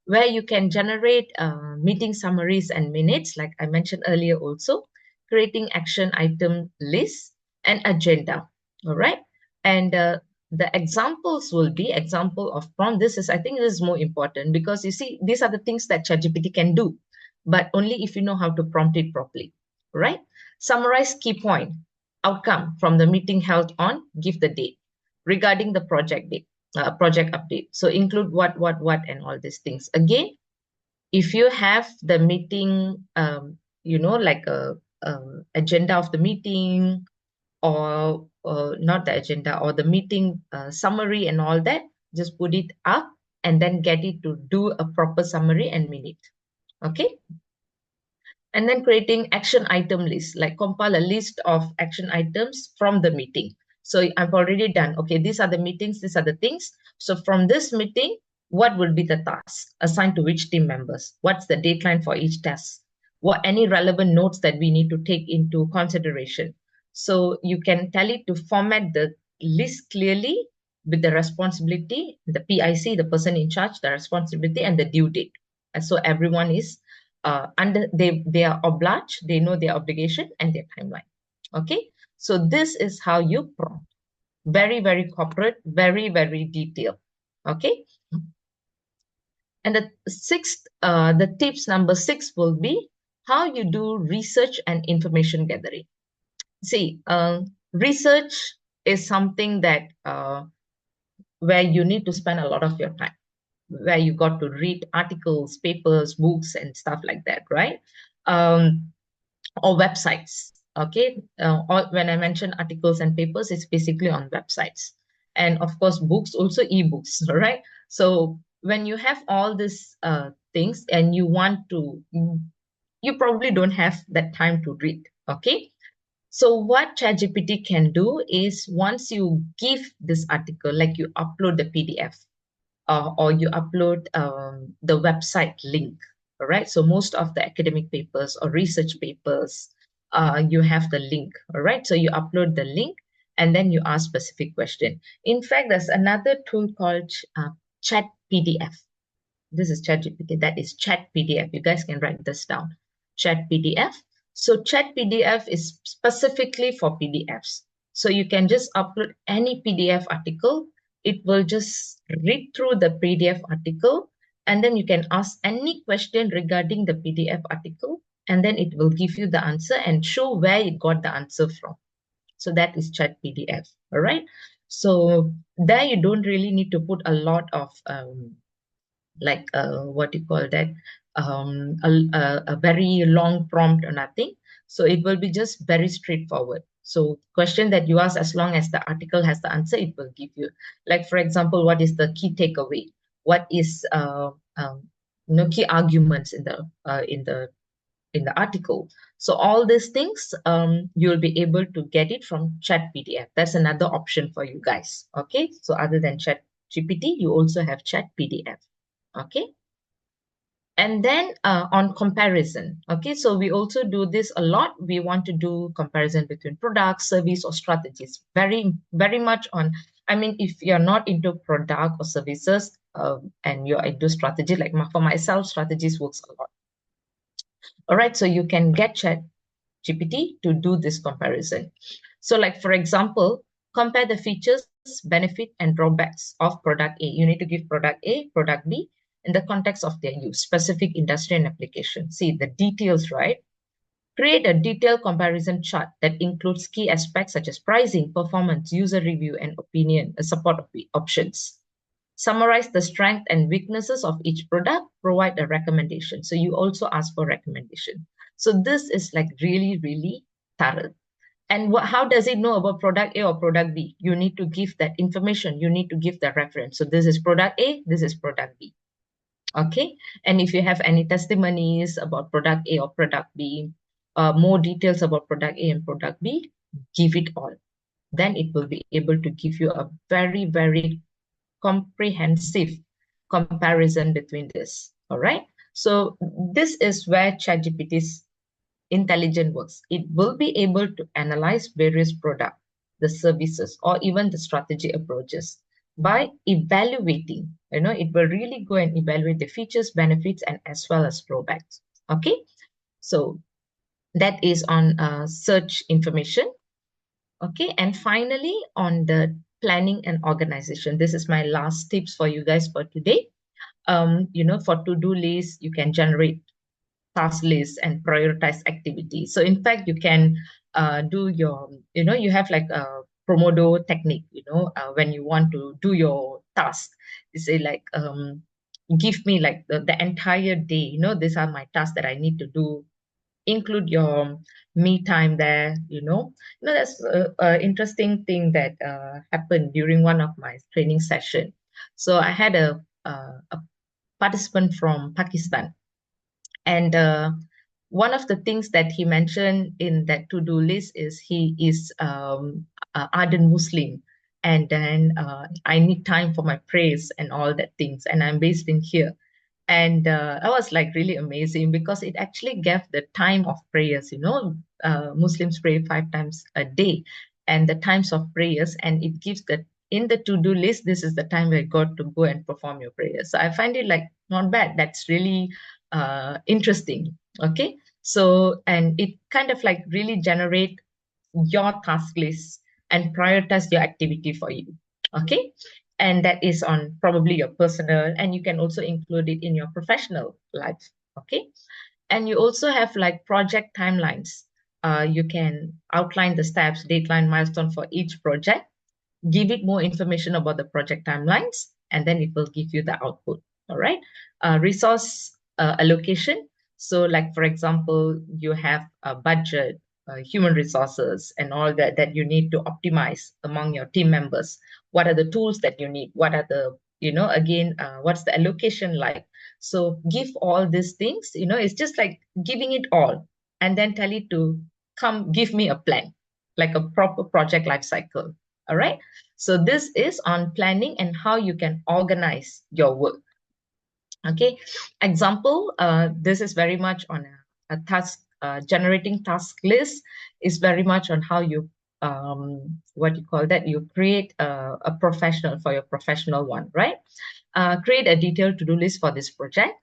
where you can generate meeting summaries and minutes, like I mentioned earlier also, creating action item lists and agenda, all right? And the examples will be example of prompt. I think this is more important because you see, these are the things that ChatGPT can do, but only if you know how to prompt it properly, right? Summarize key point, outcome from the meeting held on, give the date, regarding the project date, project update. So include what, and all these things. Again, if you have the meeting, like a agenda of the meeting, or not the agenda, or the meeting summary and all that, just put it up and then get it to do a proper summary and minute. Okay. And then creating action item list, like compile a list of action items from the meeting. So I've already done, okay, these are the meetings, these are the things. So from this meeting, what will be the task assigned to which team members? What's the deadline for each task? What any relevant notes that we need to take into consideration? So you can tell it to format the list clearly with the responsibility, the PIC, the person in charge, the responsibility, and the due date. And so everyone is under, they are obliged, they know their obligation and their timeline. Okay, so this is how you prompt. Very, very corporate, very, very detailed. Okay, and the tips number 6 will be how you do research and information gathering. See, research is something that where you need to spend a lot of your time, where you got to read articles, papers, books, and stuff like that, right? Or websites. Okay, or when I mention articles and papers, it's basically on websites, and of course books, also ebooks. Right, so when you have all these things and you want to, you probably don't have that time to read. Okay, so what ChatGPT can do is, once you give this article, like you upload the PDF, or you upload the website link. All right, so most of the academic papers or research papers, you have the link. All right, so you upload the link and then you ask specific question. In fact, there's another tool called Chat PDF. This is ChatGPT, that is Chat PDF. You guys can write this down, Chat PDF. So Chat PDF is specifically for PDFs. So you can just upload any PDF article. It will just read through the PDF article, and then you can ask any question regarding the PDF article, and then it will give you the answer and show where it got the answer from. So that is Chat PDF. All right. So there you don't really need to put a lot of like what do you call that, a very long prompt or nothing. So it will be just very straightforward. So question that you ask, as long as the article has the answer, it will give you. Like for example, what is the key takeaway? What is key arguments in the in the article. So all these things, you'll be able to get it from Chat PDF. That's another option for you guys. Okay. So other than Chat GPT, you also have Chat PDF. Okay. And then on comparison, okay, so we also do this a lot. We want to do comparison between products, service, or strategies. Very, very much on, I mean, if you're not into product or services and you're into strategy, like for myself, strategies works a lot. All right, so you can get Chat GPT to do this comparison. So like, for example, compare the features, benefit, and drawbacks of product A. You need to give product A, product B, in the context of their use, specific industry and application. See the details, right? Create a detailed comparison chart that includes key aspects such as pricing, performance, user review, and opinion, support of the options. Summarize the strengths and weaknesses of each product, provide a recommendation. So you also ask for recommendation. So this is like really, really thorough. And how does it know about product A or product B? You need to give that information. You need to give the reference. So this is product A, this is product B. Okay. And if you have any testimonies about product A or product B, more details about product A and product B, give it all. Then it will be able to give you a very, very comprehensive comparison between this. All right. So this is where ChatGPT's intelligent works. It will be able to analyze various products, the services, or even the strategy approaches by evaluating. It will really go and evaluate the features, benefits, and as well as drawbacks. Okay. So that is on search information. Okay. And finally, on the planning and organization, this is my last tips for you guys for today. For to-do list, you can generate task lists and prioritize activities. So in fact, you can do your, you have like a Pomodoro technique, when you want to do your task, you say like, give me like the entire day, these are my tasks that I need to do. Include your me time there, that's an interesting thing that happened during one of my training session. So I had a participant from Pakistan, and one of the things that he mentioned in that to-do list is he is ardent Muslim, and then I need time for my prayers and all that things, and I'm based in here. And I was like really amazing because it actually gave the time of prayers. Muslims pray 5 times a day, and the times of prayers, and it gives that in the to-do list. This is the time where God to go and perform your prayers. So I find it like not bad. That's really interesting. Okay, so and it kind of like really generate your task list and prioritize your activity for you. Okay, and that is on probably your personal, and you can also include it in your professional life. Okay, and you also have like project timelines. You can outline the steps, deadline, milestone for each project, give it more information about the project timelines, and then it will give you the output. All right. Resource allocation. So like, for example, you have a budget, human resources, and all that you need to optimize among your team members. What are the tools that you need? What are the, again, what's the allocation like? So give all these things, it's just like giving it all and then tell it to come give me a plan, like a proper project life cycle. All right. So this is on planning and how you can organize your work. Okay. Example, this is very much on a task, generating task list is very much on how you, what you call that, you create a professional for your professional one, right? Create a detailed to-do list for this project,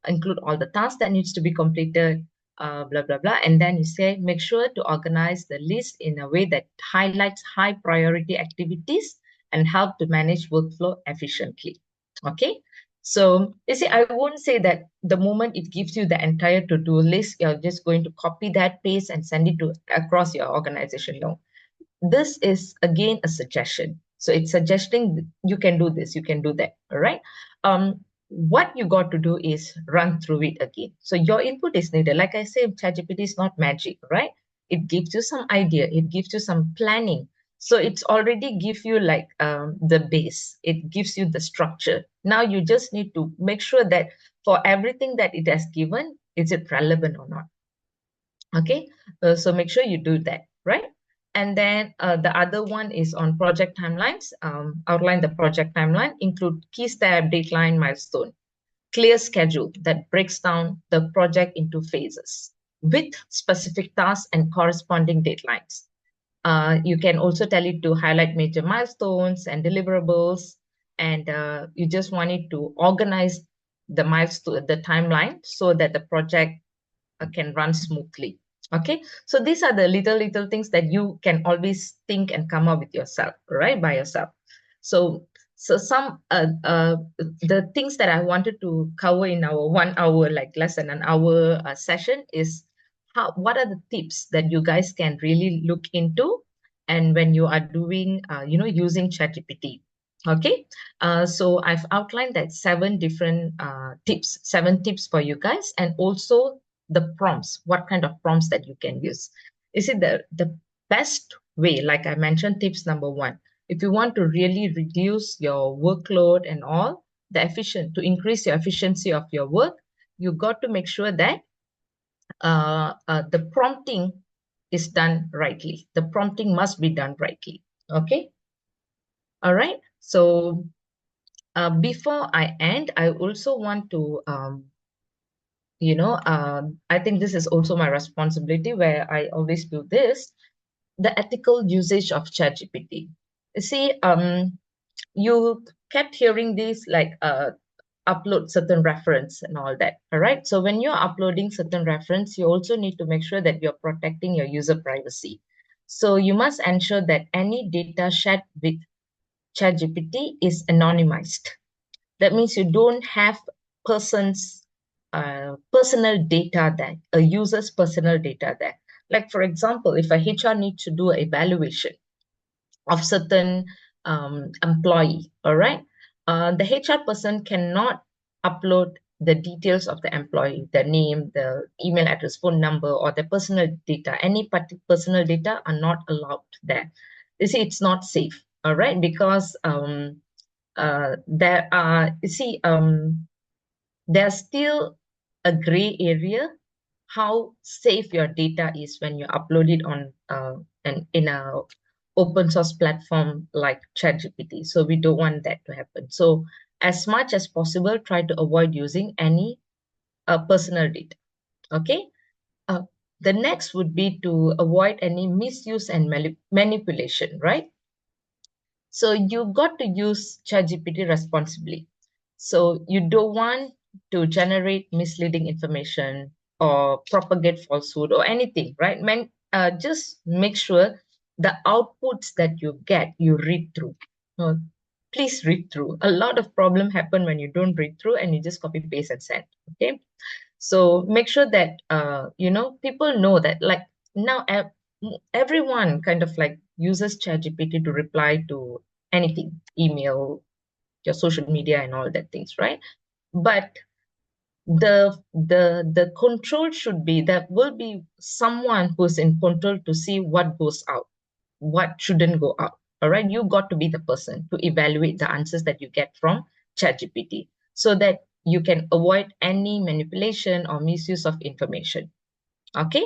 include all the tasks that needs to be completed, blah, blah, blah. And then you say, make sure to organize the list in a way that highlights high priority activities and help to manage workflow efficiently. Okay. So you see, I won't say that the moment it gives you the entire to-do list, you're just going to copy that, paste, and send it to across your organization. No, this is again a suggestion. So it's suggesting you can do this, you can do that. All right. What you got to do is run through it again. So your input is needed. Like I said, ChatGPT is not magic, right? It gives you some idea, it gives you some planning. So it's already give you like the base. It gives you the structure. Now you just need to make sure that for everything that it has given, is it relevant or not? Okay, so make sure you do that, right? And then the other one is on project timelines. Outline the project timeline, include key step, deadline, milestone, clear schedule that breaks down the project into phases with specific tasks and corresponding deadlines. You can also tell it to highlight major milestones and deliverables, and you just want it to organize the milestone, the timeline, so that the project can run smoothly. Okay, so these are the little things that you can always think and come up with yourself, right, by yourself. So some the things that I wanted to cover in our 1 hour, like less than an hour session, is what are the tips that you guys can really look into, and when you are doing using ChatGPT. Okay, so I've outlined that 7 tips for you guys, and also the prompts, what kind of prompts that you can use. Is it the best way? Like I mentioned, tips number one, if you want to really reduce your workload and all, to increase your efficiency of your work, you got to make sure that the prompting is done rightly. The prompting must be done rightly. Okay. All right. So before I end, I also want to I think this is also my responsibility, where I always do this, the ethical usage of ChatGPT. You see, you kept hearing this, like upload certain reference and all that. All right. So when you're uploading certain reference, you also need to make sure that you're protecting your user privacy. So you must ensure that any data shared with ChatGPT is anonymized. That means you don't have person's personal data there, a user's personal data there. Like, for example, if a HR needs to do an evaluation of certain employee, all right, the HR person cannot upload the details of the employee, the name, the email address, phone number, or the personal data. Any personal data are not allowed there. You see, it's not safe, all right, because there are, you see, there's still a gray area how safe your data is when you upload it on in a open source platform like ChatGPT. So we don't want that to happen. So as much as possible, try to avoid using any personal data. Okay. Uh, the next would be to avoid any misuse and manipulation, right? So you got to use ChatGPT responsibly. So you don't want to generate misleading information or propagate falsehood or anything, right? Just make sure the outputs that you get, you read through. Uh, Please read through. A lot of problem happen when you don't read through and you just copy paste and send. Okay. So make sure that people know that, like, now everyone kind of like uses ChatGPT to reply to anything, email, your social media and all that things, right? But the control should be, there will be someone who's in control to see what goes out, what shouldn't go out. All right, you got to be the person to evaluate the answers that you get from ChatGPT, so that you can avoid any manipulation or misuse of information. Okay.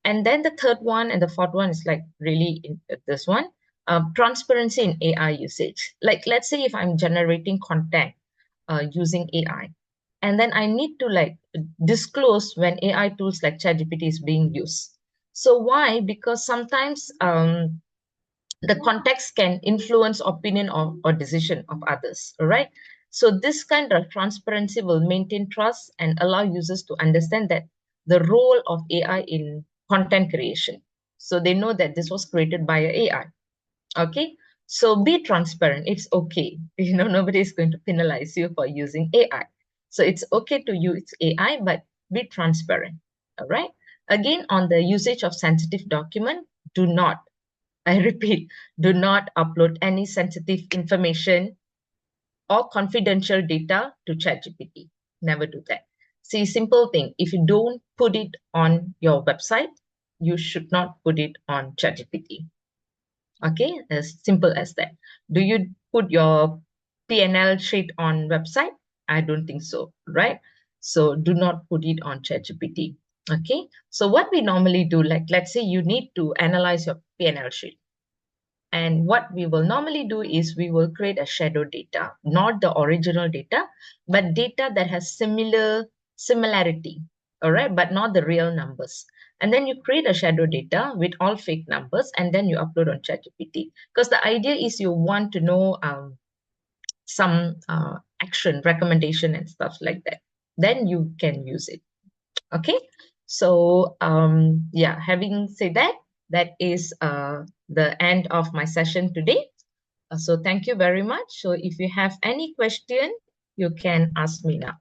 And then the third one and the fourth one is like really this one, transparency in AI usage. Like, let's say if I'm generating content using AI, and then I need to like disclose when AI tools like ChatGPT is being used. So why? Because sometimes the context can influence opinion or decision of others, all right? So this kind of transparency will maintain trust and allow users to understand that the role of AI in content creation. So they know that this was created by AI. Okay. So be transparent. It's okay. Nobody is going to penalize you for using AI. So it's okay to use AI, but be transparent. All right. Again, on the usage of sensitive document, do not, I repeat, do not upload any sensitive information or confidential data to ChatGPT. Never do that. See, simple thing. If you don't put it on your website, you should not put it on ChatGPT. Okay, as simple as that. Do you put your PNL sheet on website? I don't think so, right? So do not put it on ChatGPT. Okay, so what we normally do, like let's say you need to analyze your P&L sheet. And what we will normally do is we will create a shadow data, not the original data, but data that has similarity, all right, but not the real numbers. And then you create a shadow data with all fake numbers, and then you upload on ChatGPT. Because the idea is you want to know some action, recommendation, and stuff like that. Then you can use it. Okay, so yeah, having said that, that is the end of my session today. So thank you very much. So if you have any question, you can ask me now.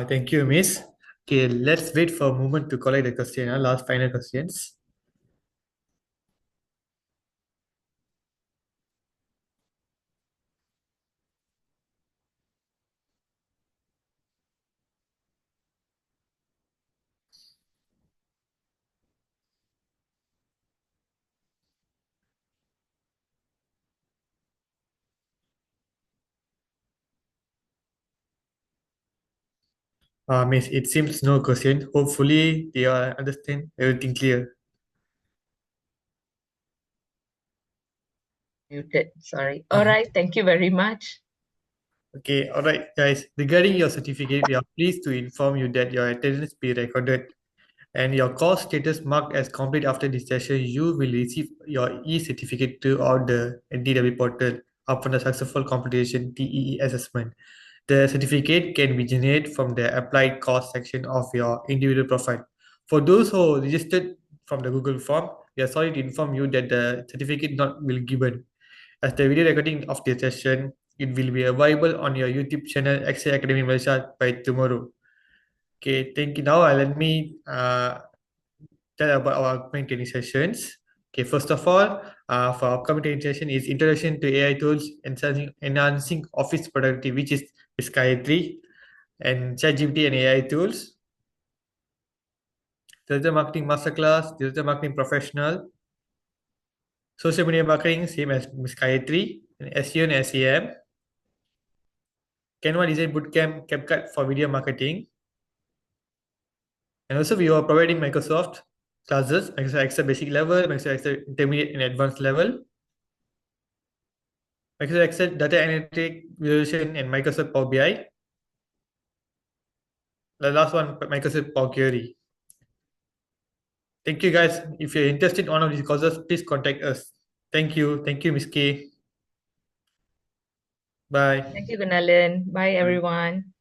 Thank you, Miss. Okay, let's wait for a moment to collect the question. Last final questions. Miss, it seems no question. Hopefully, they understand everything clear. Muted, sorry. All right, thank you very much. Okay, all right, guys. Regarding your certificate, we are pleased to inform you that your attendance be recorded and your course status marked as complete after this session. You will receive your e-certificate throughout the NTW portal upon the successful completion TEE assessment. The certificate can be generated from the applied course section of your individual profile. For those who registered from the Google form, we are sorry to inform you that the certificate not will given. As the video recording of the session, it will be available on your YouTube channel Excel Academy Malaysia by tomorrow. Okay, thank you. Now let me tell about our upcoming training sessions. Okay, first of all, for our upcoming training session is Introduction to AI Tools and Enhancing Office Productivity, which is Sky 3, and ChatGPT and AI Tools. Digital Marketing Masterclass, Digital Marketing Professional, Social Media Marketing, same as Sky 3, and SEO and SEM, Canva Design Bootcamp, CapCut for video marketing, and also we are providing Microsoft classes, Microsoft Excel basic level, Microsoft Excel intermediate and advanced level, Microsoft Excel data analytic visualization, and Microsoft Power BI. The last one, Microsoft Power Query. Thank you guys. If you're interested in one of these courses, please contact us. Thank you. Thank you, Miss K. Bye. Thank you, Gunalan. Bye, Bye. everyone.